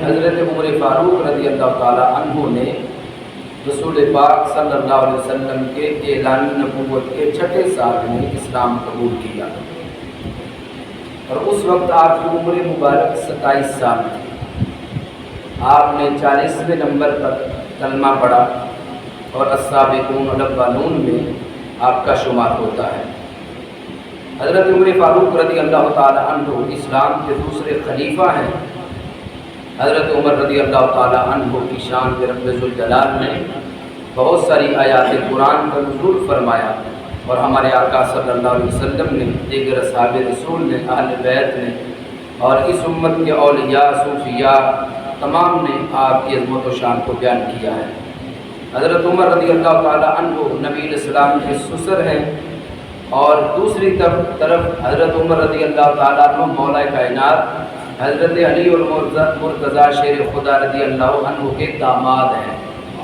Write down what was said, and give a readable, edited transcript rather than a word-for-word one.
حضرت عمر فاروق رضی اللہ تعالیٰ عنہ نے رسول پاک صلی اللہ علیہ وسلم کے اعلان نبوت کے 6 سال میں اسلام قبول کیا، اور اس وقت آپ کی عمر مبارک 27 سال تھی۔ آپ نے 40ویں نمبر پر کلمہ پڑھا اور السابقون الاولون میں آپ کا شمار ہوتا ہے۔ حضرت عمر فاروق رضی اللہ تعالیٰ عنہ اسلام کے دوسرے خلیفہ ہیں۔ حضرت عمر رضی اللہ تعالیٰ عنہ کی شان میں رب ذوالجلال نے بہت ساری آیات قرآن کا نزول فرمایا، اور ہمارے آقا صلی اللہ علیہ وسلم نے، دیگر اصحاب رسول نے، اہل بیت نے، اور اس امت کے اولیاء صوفیاء تمام نے آپ کی عظمت و شان کو بیان کیا ہے۔ حضرت عمر رضی اللہ تعالیٰ عنہ نبی علیہ السلام کے سسر ہیں، اور دوسری طرف حضرت عمر رضی اللہ تعالیٰ عنہ مولا کائنات حضرت علی اور مرتضیٰ شیر خدا رضی اللہ عنہ کے داماد ہیں۔